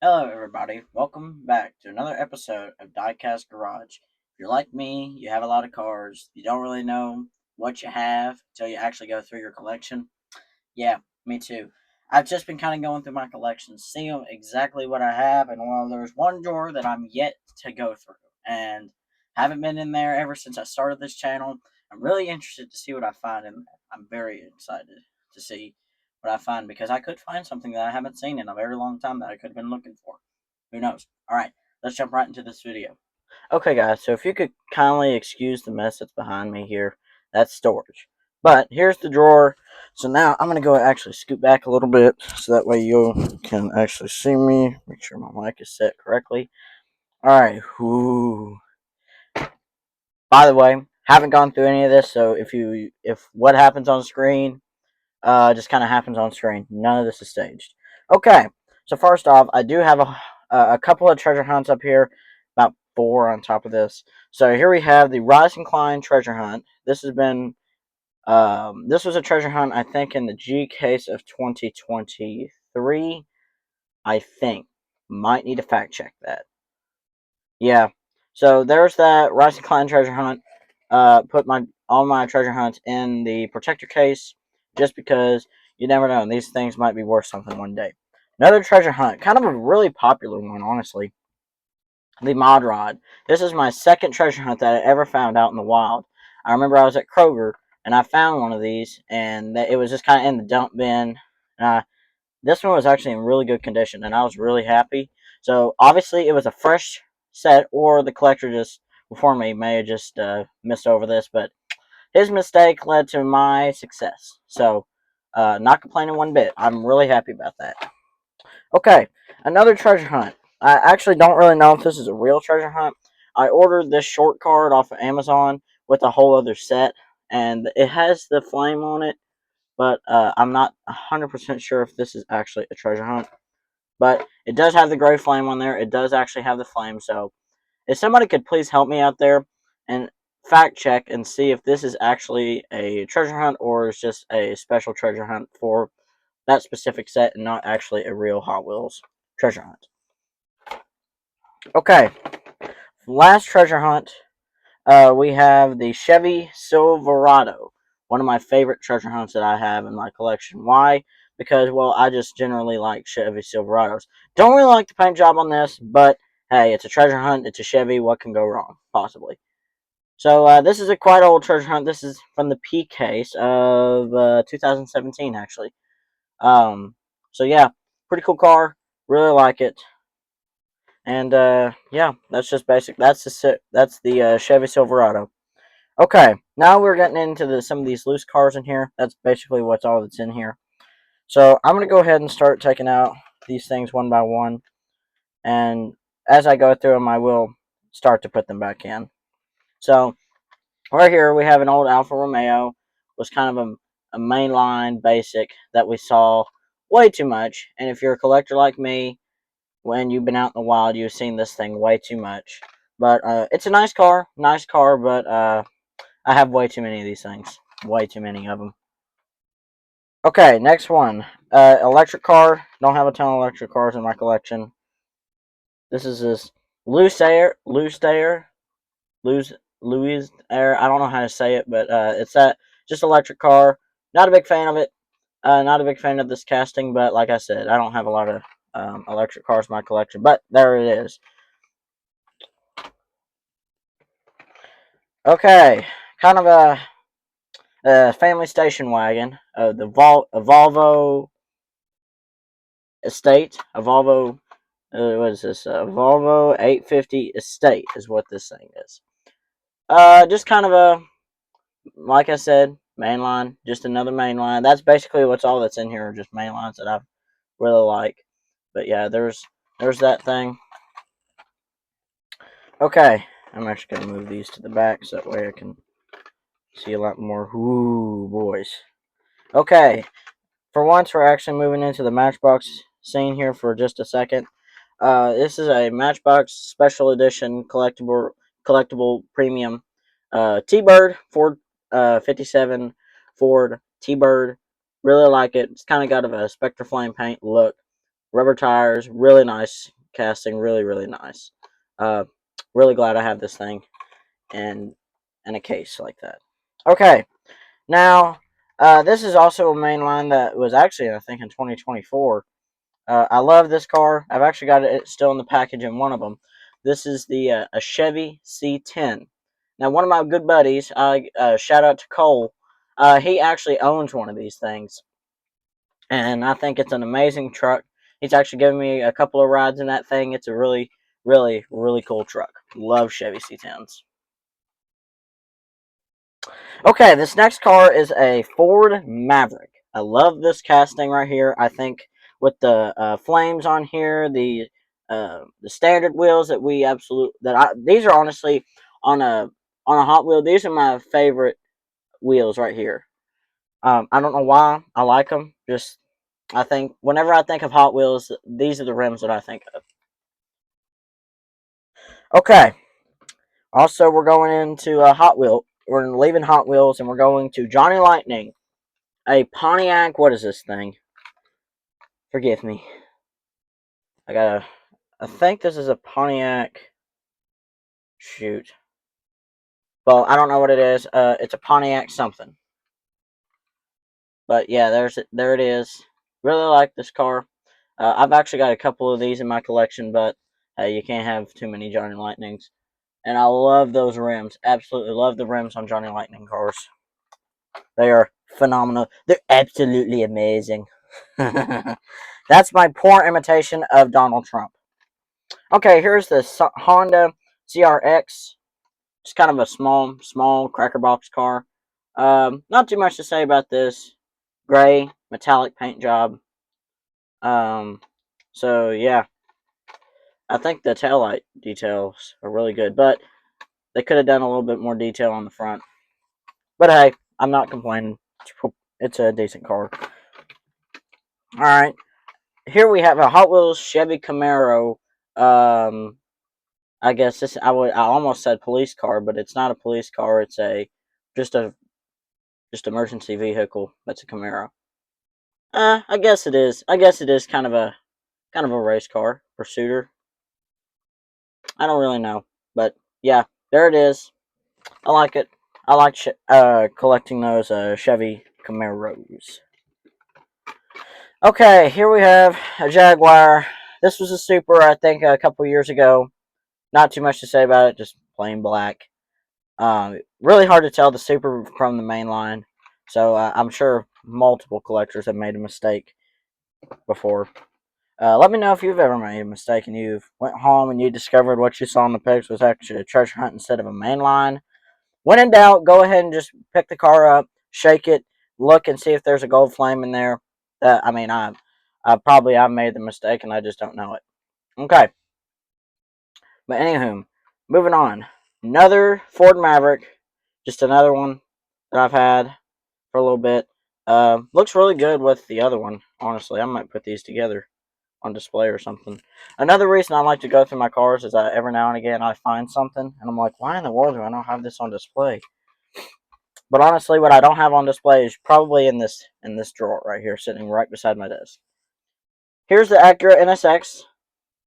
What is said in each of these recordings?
Hello, everybody. Welcome back to another episode of Diecast Garage. If you're like me, you have a lot of cars, you don't really know what you have until you actually go through your collection. Yeah, me too. I've just been kind of going through my collection, seeing exactly what I have, and while there's one drawer that I'm yet to go through, and haven't been in there ever since I started this channel. I'm really interested to see what I find in there. I'm very excited to see what I find because I could find something that I haven't seen in a very long time that I could have been looking for. Who knows? All right, let's jump right into this video. Okay, guys, so if you could kindly excuse the mess that's behind me here, that's storage. But here's the drawer. So now I'm going to go actually scoot back a little bit so that way you can actually see me. Make sure my mic is set correctly. All right. Whoo. By the way, haven't gone through any of this, so if what happens on screen just kind of happens on screen. None of this is staged. Okay, so first off, I do have a couple of treasure hunts up here, about four on top of this. So here we have the Rise and Climb treasure hunt. This was a treasure hunt, I think, in the G case of 2023. I think might need to fact check that. Yeah. So there's that Rise and Climb treasure hunt. Put all my treasure hunts in the protector case just because you never know. These things might be worth something one day. Another treasure hunt, kind of a really popular one, honestly. The Mod Rod. This is my second treasure hunt that I ever found out in the wild. I remember I was at Kroger and I found one of these, and it was just kind of in the dump bin. This one was actually in really good condition, and I was really happy. So obviously, it was a fresh set, or the collector just before me may have just missed over this, but his mistake led to my success. So, not complaining one bit. I'm really happy about that. Okay, another treasure hunt. I actually don't really know if this is a real treasure hunt. I ordered this short card off of Amazon with a whole other set, and it has the flame on it, but I'm not 100% sure if this is actually a treasure hunt. But it does have the gray flame on there. It does actually have the flame. So if somebody could please help me out there and fact check and see if this is actually a treasure hunt or is just a special treasure hunt for that specific set and not actually a real Hot Wheels treasure hunt. Okay, last treasure hunt. We have the Chevy Silverado, one of my favorite treasure hunts that I have in my collection. Why? Because, well, I just generally like Chevy Silverados. Don't really like the paint job on this, but hey, it's a treasure hunt. It's a Chevy. What can go wrong? Possibly. So this is a quite old treasure hunt. This is from the P case of 2017, actually. Um, so yeah, pretty cool car. Really like it. And yeah, that's just basic. That's the Chevy Silverado. Okay, now we're getting into some of these loose cars in here. That's basically what's all that's in here. So I'm going to go ahead and start taking out these things one by one. And as I go through them, I will start to put them back in. So right here we have an old Alfa Romeo. It was kind of a mainline basic that we saw way too much. And if you're a collector like me, when you've been out in the wild, you've seen this thing way too much. But it's a nice car, but I have way too many of these things. Way too many of them. Okay, next one. Electric car. Don't have a ton of electric cars in my collection. This is this Louis Air. I don't know how to say it, but it's that just electric car. Not a big fan of it. Not a big fan of this casting, but like I said, I don't have a lot of electric cars in my collection. But there it is. Okay, kind of a family station wagon. A Volvo Estate, a Volvo. What is this? A Volvo 850 Estate is what this thing is. Just kind of like I said, mainline. Just another mainline. That's basically what's all that's in here. Just mainlines that I really like. But yeah, there's that thing. Okay, I'm actually gonna move these to the back so that way I can see a lot more. Ooh, boys. Okay, for once we're actually moving into the Matchbox scene here for just a second. This is a Matchbox Special Edition collectible premium T-Bird Ford 57 Ford T-Bird. Really like it. It's kind of got a Spectre Flame paint look. rubber tires, really nice casting, really, really nice. Uh, really glad I have this thing in, in a case like that. Okay, now, this is also a main line that was actually, I think, in 2024. I love this car. I've actually got it still in the package in one of them. This is the a Chevy C10. Now, one of my good buddies, shout out to Cole, he actually owns one of these things, and I think it's an amazing truck. He's actually given me a couple of rides in that thing. It's a really, really, really cool truck. Love Chevy C10s. Okay, this next car is a Ford Maverick. I love this casting right here. I think with the flames on here, the standard wheels that we absolute that I these are honestly on a Hot Wheel. These are my favorite wheels right here. I don't know why I like them. Just I think whenever I think of Hot Wheels, these are the rims that I think of. Okay. Also, we're going into Hot Wheel. We're leaving Hot Wheels and we're going to Johnny Lightning. A Pontiac. What is this thing? Forgive me. I gotta. I think this is a Pontiac. Shoot. Well, I don't know what it is. It's a Pontiac something. But yeah, there it is. Really like this car. I've actually got a couple of these in my collection, but you can't have too many Johnny Lightnings. And I love those rims. Absolutely love the rims on Johnny Lightning cars. They are phenomenal. They're absolutely amazing. That's my poor imitation of Donald Trump. Okay, here's the Honda CRX. It's kind of a small cracker box car. Not too much to say about this. Gray metallic paint job. Um, so yeah, I think the taillight details are really good, but they could have done a little bit more detail on the front. But hey, I'm not complaining. It's a decent car. All right, here we have a Hot Wheels Chevy Camaro. Um, I guess I almost said police car, but it's not a police car. It's a just a just emergency vehicle. That's a Camaro. I guess it is. I guess it is kind of a race car pursuiter. I don't really know, but yeah, there it is. I like it. I like collecting those Chevy Camaros. Okay, here we have a Jaguar. This was a Super, I think, a couple years ago. Not too much to say about it, just plain black. Really hard to tell the Super from the main line, so I'm sure multiple collectors have made a mistake before. Let me know if you've ever made a mistake and you went home and you discovered what you saw in the pics was actually a treasure hunt instead of a main line. When in doubt, go ahead and just pick the car up, shake it, look and see if there's a gold flame in there. I mean, I've made the mistake and I just don't know it. Okay, but anywho, moving on. Another Ford Maverick, just another one that I've had for a little bit. Looks really good with the other one. Honestly, I might put these together on display or something. Another reason I like to go through my cars is that every now and again I find something and I'm like, why in the world do I not have this on display? But honestly, what I don't have on display is probably in this drawer right here, sitting right beside my desk. Here's the Acura NSX,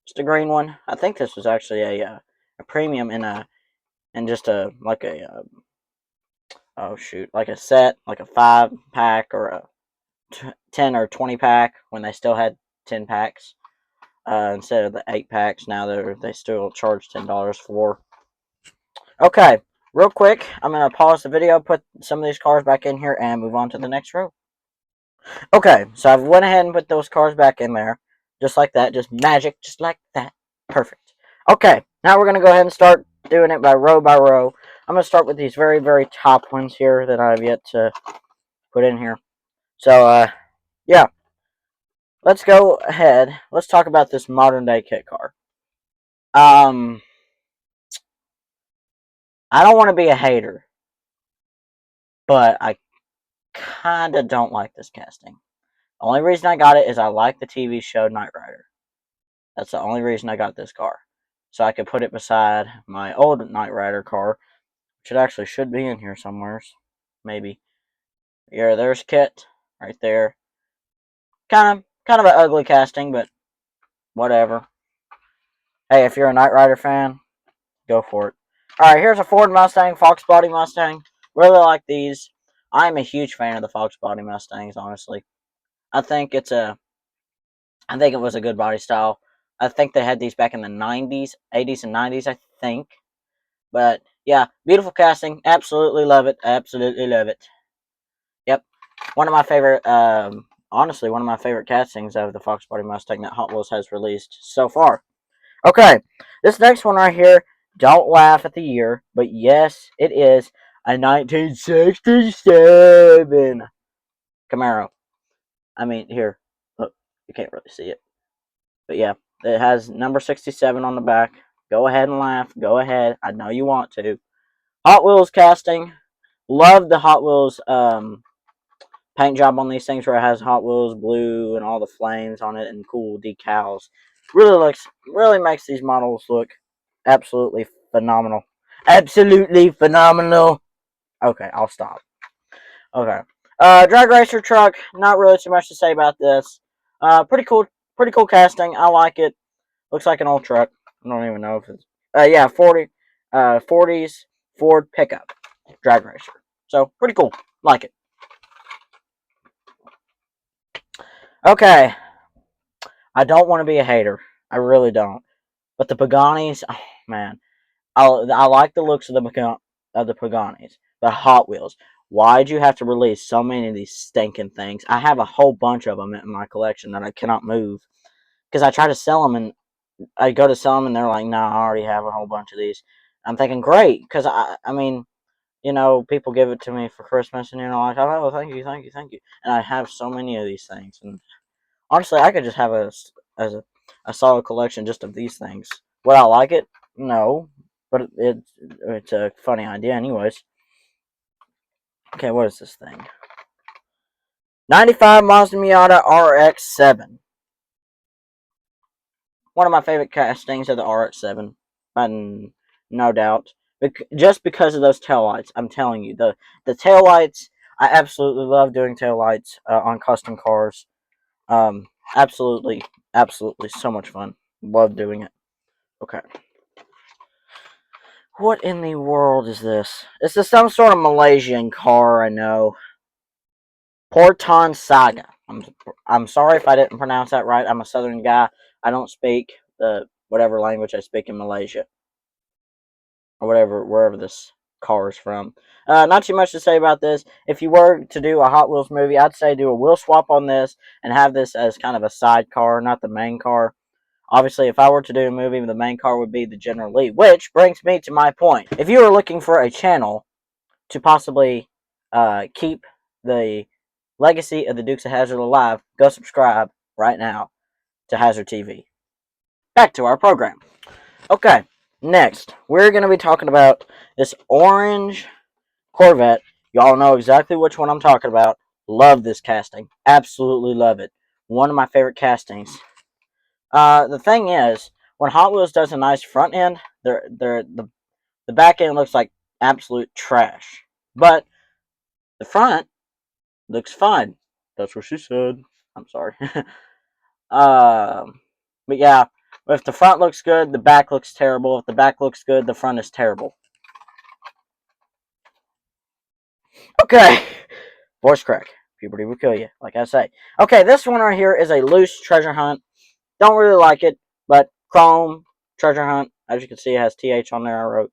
just a green one. I think this was actually a premium in just a like a oh shoot, like a set, like a 5 pack or a 10 or 20 pack when they still had 10 packs. Instead of the 8 packs, now they still charge $10 for. Okay, real quick, I'm gonna pause the video, put some of these cars back in here, and move on to the next row. Okay, so I've went ahead and put those cars back in there, just like that, just magic, just like that. Perfect. Okay, now we're gonna go ahead and start doing it by row. I'm gonna start with these very top ones here that I've yet to put in here. So yeah, let's go ahead. Let's talk about this modern day kit car. Um, I don't want to be a hater, but I kind of don't like this casting. The only reason I got it is I like the TV show Knight Rider. That's the only reason I got this car. So I could put it beside my old Knight Rider car, which it actually should be in here somewhere. Maybe. Yeah, there's Kit right there. Kind of an ugly casting, but whatever. Hey, if you're a Knight Rider fan, go for it. Alright, here's a Ford Mustang, Fox Body Mustang. Really like these. I'm a huge fan of the Fox Body Mustangs, honestly. I think it's a I think it was a good body style. I think they had these back in the 90s, 80s and 90s, I think. But yeah, beautiful casting. Absolutely love it. Absolutely love it. Yep. One of my favorite honestly, one of my favorite castings of the Fox Body Mustang that Hot Wheels has released so far. Okay, this next one right here, don't laugh at the year, but yes, it is a 1967 Camaro. I mean, here, look, you can't really see it. But yeah, it has number 67 on the back. Go ahead and laugh. Go ahead. I know you want to. Hot Wheels casting. Love the Hot Wheels paint job on these things where it has Hot Wheels blue and all the flames on it and cool decals. Really makes these models look absolutely phenomenal. Absolutely phenomenal. Okay, I'll stop. Okay. Drag racer truck. Not really too much to say about this. Pretty cool. Pretty cool casting. I like it. Looks like an old truck. I don't even know if it's. Yeah, 40s Ford pickup drag racer. So pretty cool. Like it. Okay. I don't want to be a hater. I really don't. But the Paganis, oh man, I like the looks of the Paganis, the Hot Wheels. Why'd you have to release so many of these stinking things? I have a whole bunch of them in my collection that I cannot move because I try to sell them and I go to sell them and they're like, "Nah, I already have a whole bunch of these." I'm thinking, great, because I mean, people give it to me for Christmas, and like, oh, thank you, thank you, thank you, and I have so many of these things, and honestly, I could just have as a solid collection just of these things. Would I like it? No, but it's a funny idea, anyways. Okay, what is this thing? 95 Mazda Miata RX-7. One of my favorite castings of the RX-7, and no doubt. Just because of those taillights, I'm telling you, the taillights. I absolutely love doing taillights on custom cars. Um, absolutely, absolutely, so much fun. Love doing it. Okay. What in the world is this? This is some sort of Malaysian car, I know. Porton Saga. I'm sorry if I didn't pronounce that right. I'm a southern guy. I don't speak the whatever language I speak in Malaysia. Or whatever, wherever this car is from. Not too much to say about this. If you were to do a Hot Wheels movie, I'd say do a wheel swap on this and have this as kind of a side car, not the main car. Obviously, if I were to do a movie, the main car would be the General Lee, which brings me to my point. If you are looking for a channel to possibly keep the legacy of the Dukes of Hazzard alive, go subscribe right now to Hazzard TV. Back to our program. Okay, next, we're going to be talking about this orange Corvette. Y'all know exactly which one I'm talking about. Love this casting. Absolutely love it. One of my favorite castings. The thing is, when Hot Wheels does a nice front end, the back end looks like absolute trash. But the front looks fine. That's what she said. I'm sorry. But yeah, if the front looks good, the back looks terrible. If the back looks good, the front is terrible. Okay. Voice crack. Puberty will kill you, like I say. Okay, this one right here is a loose treasure hunt. Don't really like it, but chrome treasure hunt. As you can see, it has TH on there. I wrote.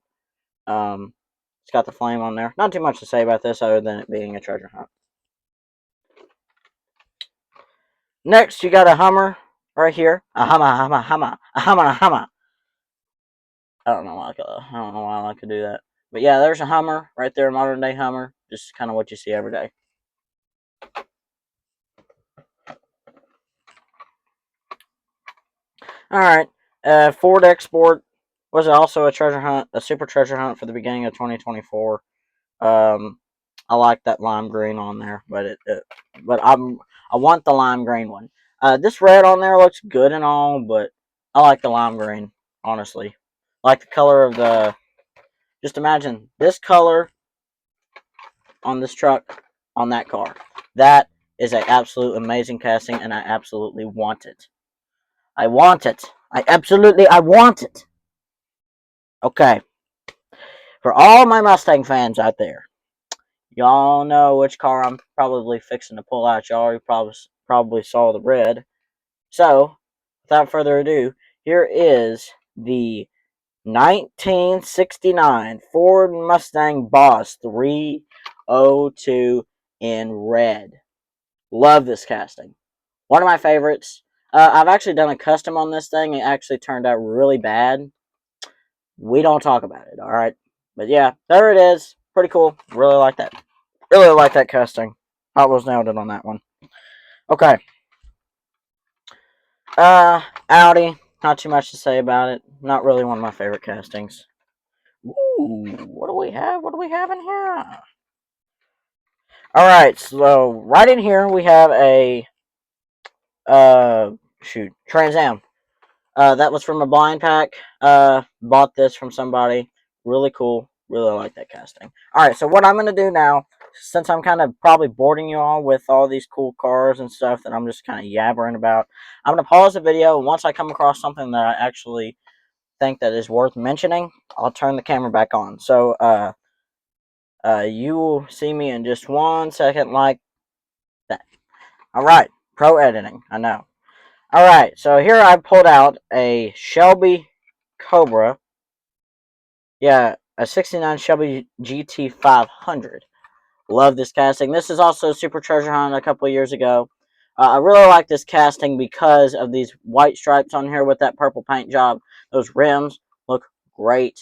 It's got the flame on there. Not too much to say about this other than it being a treasure hunt. Next, you got a Hummer right here. A Hummer, Hummer, Hummer, a Hummer, a Hummer. I don't know why I like to do that. But yeah, there's a Hummer right there, modern day Hummer. Just kind of what you see every day. All right, Ford Export was also a treasure hunt, a super treasure hunt for the beginning of 2024. I like that lime green on there, but I want the lime green one. This red on there looks good and all, but I like the lime green, honestly. I like the color of the. Just imagine this color on this truck on that car. That is an absolute amazing casting, and I absolutely want it. I want it. I want it. Okay. For all my Mustang fans out there, y'all know which car I'm probably fixing to pull out. Y'all already probably saw the red. So, without further ado, here is the 1969 Ford Mustang Boss 302 in red. Love this casting. One of my favorites. I've actually done a custom on this thing. It actually turned out really bad. We don't talk about it, alright? But yeah, there it is. Pretty cool. Really like that. Really like that casting. Hot Wheels nailed it on that one. Okay. Audi. Not too much to say about it. Not really one of my favorite castings. Ooh, what do we have? What do we have in here? Alright, so right in here we have a Trans Am. That was from a blind pack. Bought this from somebody. Really cool. Really like that casting. Alright, so what I'm going to do now, since I'm kind of probably boring you all with all these cool cars and stuff that I'm just kind of yabbering about, I'm going to pause the video, and once I come across something that I actually think that is worth mentioning, I'll turn the camera back on. So, you will see me in just 1 second like that. Alright, pro editing, I know. Alright, so here I pulled out a Shelby Cobra. Yeah, a 69 Shelby GT 500. Love this casting. This is also Super Treasure Hunt a couple years ago. I really like this casting because of these white stripes on here with that purple paint job. Those rims look great.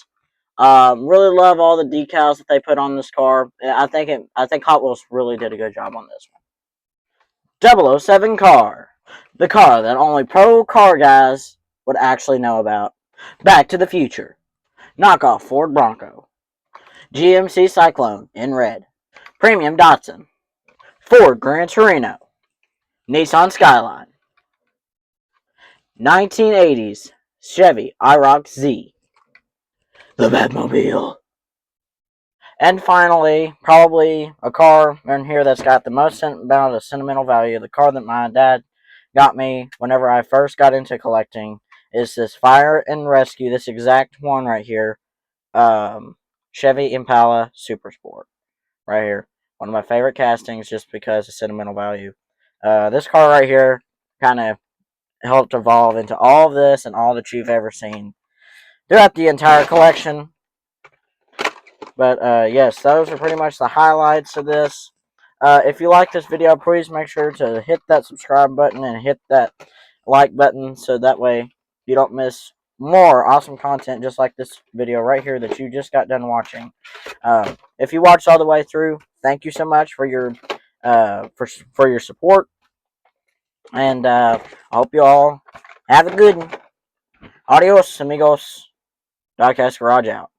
Really love all the decals that they put on this car. I think Hot Wheels really did a good job on this one. 007 car. The car that only pro car guys would actually know about. Back to the Future. Knockoff Ford Bronco. GMC Cyclone in red. Premium Datsun. Ford Gran Torino. Nissan Skyline. 1980s Chevy IROC Z. The Batmobile. And finally, probably a car in here that's got the most amount of sentimental value. The car that my dad got me whenever I first got into collecting is this Fire and Rescue, this exact one right here. Chevy Impala Super Sport. Right here. One of my favorite castings just because of sentimental value. This car right here kind of helped evolve into all of this and all that you've ever seen throughout the entire collection. But yes, those are pretty much the highlights of this. If you like this video, please make sure to hit that subscribe button and hit that like button so that way you don't miss more awesome content just like this video right here that you just got done watching. If you watched all the way through, thank you so much for your for your support, and I hope you all have a good one. Adios, amigos. Diecast Garage out.